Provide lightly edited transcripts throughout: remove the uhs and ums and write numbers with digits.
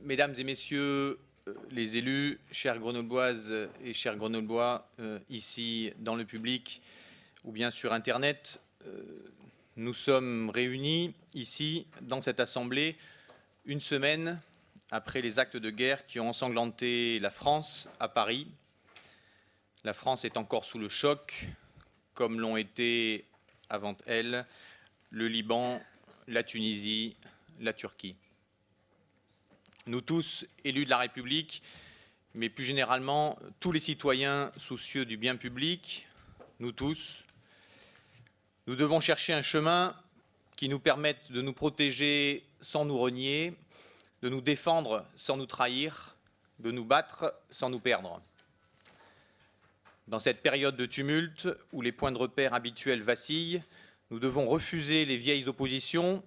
Mesdames et Messieurs les élus, chères Grenobloises et chers Grenoblois, ici dans le public ou bien sur Internet, nous sommes réunis ici dans cette Assemblée une semaine après les actes de guerre qui ont ensanglanté la France à Paris. La France est encore sous le choc, comme l'ont été avant elle le Liban, la Tunisie, la Turquie. Nous tous, élus de la République, mais plus généralement tous les citoyens soucieux du bien public, nous tous, nous devons chercher un chemin qui nous permette de nous protéger sans nous renier, de nous défendre sans nous trahir, de nous battre sans nous perdre. Dans cette période de tumulte où les points de repère habituels vacillent, nous devons refuser les vieilles oppositions,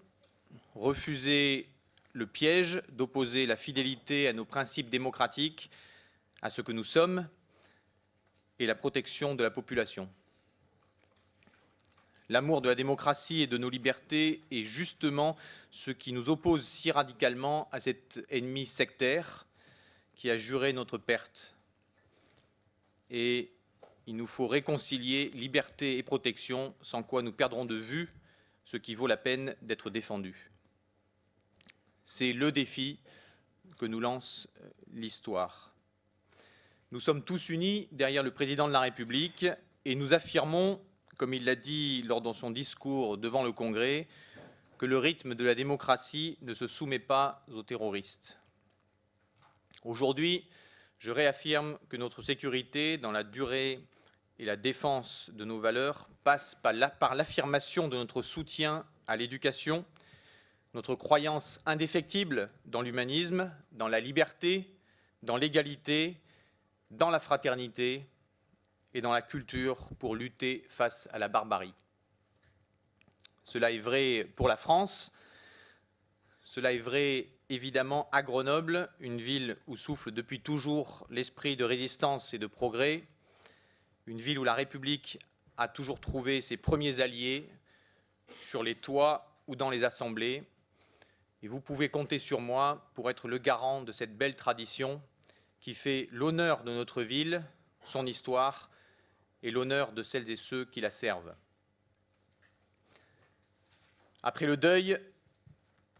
refuser le piège d'opposer la fidélité à nos principes démocratiques, à ce que nous sommes, et la protection de la population. L'amour de la démocratie et de nos libertés est justement ce qui nous oppose si radicalement à cet ennemi sectaire qui a juré notre perte. Et il nous faut réconcilier liberté et protection, sans quoi nous perdrons de vue ce qui vaut la peine d'être défendu. C'est le défi que nous lance l'histoire. Nous sommes tous unis derrière le président de la République et nous affirmons, comme il l'a dit lors de son discours devant le Congrès, que le rythme de la démocratie ne se soumet pas aux terroristes. Aujourd'hui, je réaffirme que notre sécurité dans la durée et la défense de nos valeurs passe par l'affirmation de notre soutien à l'éducation, notre croyance indéfectible dans l'humanisme, dans la liberté, dans l'égalité, dans la fraternité et dans la culture pour lutter face à la barbarie. Cela est vrai pour la France, cela est vrai évidemment à Grenoble, une ville où souffle depuis toujours l'esprit de résistance et de progrès, une ville où la République a toujours trouvé ses premiers alliés sur les toits ou dans les assemblées. Et vous pouvez compter sur moi pour être le garant de cette belle tradition qui fait l'honneur de notre ville, son histoire et l'honneur de celles et ceux qui la servent. Après le deuil,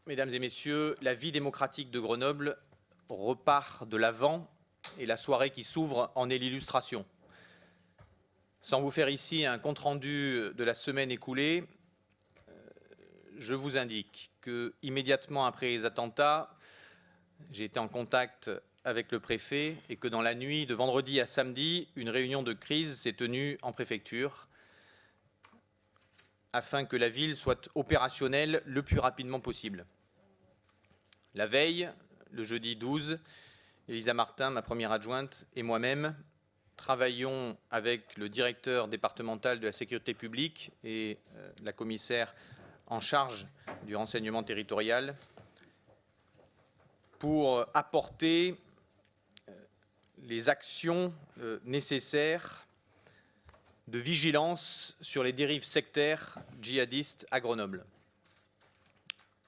mesdames et messieurs, la vie démocratique de Grenoble repart de l'avant et la soirée qui s'ouvre en est l'illustration. Sans vous faire ici un compte-rendu de la semaine écoulée, je vous indique que, immédiatement après les attentats, j'ai été en contact avec le préfet et que dans la nuit de vendredi à samedi, une réunion de crise s'est tenue en préfecture afin que la ville soit opérationnelle le plus rapidement possible. La veille, le jeudi 12, Elisa Martin, ma première adjointe, et moi-même travaillions avec le directeur départemental de la sécurité publique et la commissaire en charge du renseignement territorial pour apporter les actions nécessaires de vigilance sur les dérives sectaires djihadistes à Grenoble.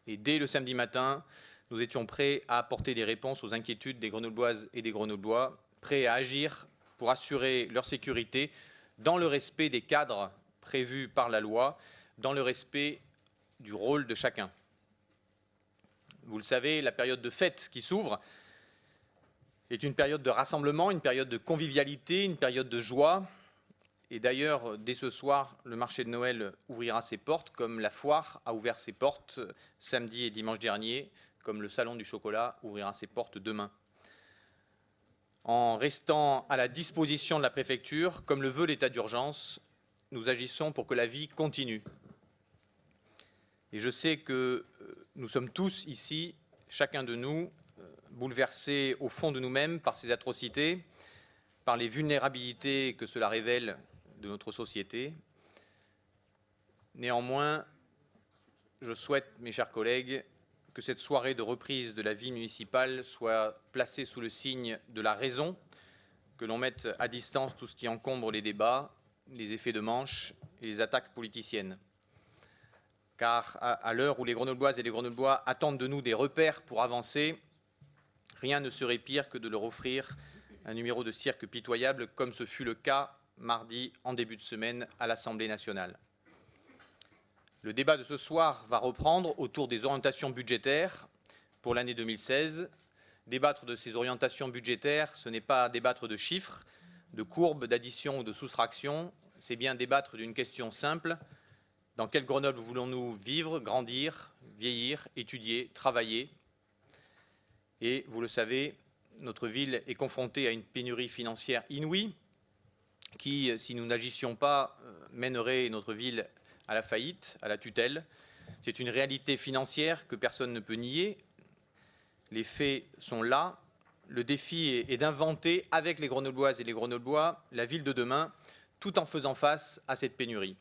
Et dès le samedi matin, nous étions prêts à apporter des réponses aux inquiétudes des Grenobloises et des Grenoblois, prêts à agir pour assurer leur sécurité dans le respect des cadres prévus par la loi, dans le respect du rôle de chacun. Vous le savez, la période de fête qui s'ouvre est une période de rassemblement, une période de convivialité, une période de joie. Et d'ailleurs, dès ce soir, le marché de Noël ouvrira ses portes, comme la foire a ouvert ses portes samedi et dimanche dernier, comme le salon du chocolat ouvrira ses portes demain. En restant à la disposition de la préfecture, comme le veut l'état d'urgence, nous agissons pour que la vie continue. Et je sais que nous sommes tous ici, chacun de nous, bouleversés au fond de nous-mêmes par ces atrocités, par les vulnérabilités que cela révèle de notre société. Néanmoins, je souhaite, mes chers collègues, que cette soirée de reprise de la vie municipale soit placée sous le signe de la raison, que l'on mette à distance tout ce qui encombre les débats, les effets de manche et les attaques politiciennes. Car à l'heure où les Grenobloises et les Grenoblois attendent de nous des repères pour avancer, rien ne serait pire que de leur offrir un numéro de cirque pitoyable, comme ce fut le cas mardi en début de semaine à l'Assemblée nationale. Le débat de ce soir va reprendre autour des orientations budgétaires pour l'année 2016. Débattre de ces orientations budgétaires, ce n'est pas débattre de chiffres, de courbes, d'addition ou de soustraction, c'est bien débattre d'une question simple. Dans quel Grenoble voulons-nous vivre, grandir, vieillir, étudier, travailler? Et vous le savez, notre ville est confrontée à une pénurie financière inouïe qui, si nous n'agissions pas, mènerait notre ville à la faillite, à la tutelle. C'est une réalité financière que personne ne peut nier. Les faits sont là. Le défi est d'inventer avec les Grenobloises et les Grenoblois la ville de demain, tout en faisant face à cette pénurie.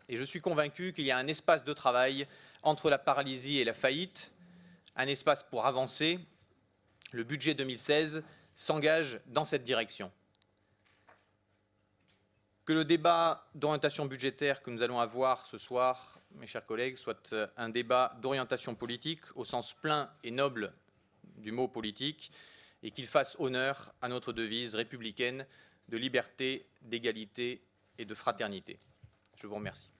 Et je suis convaincu qu'il y a un espace de travail entre la paralysie et la faillite, un espace pour avancer. Le budget 2016 s'engage dans cette direction. Que le débat d'orientation budgétaire que nous allons avoir ce soir, mes chers collègues, soit un débat d'orientation politique au sens plein et noble du mot politique et qu'il fasse honneur à notre devise républicaine de liberté, d'égalité et de fraternité. Je vous remercie.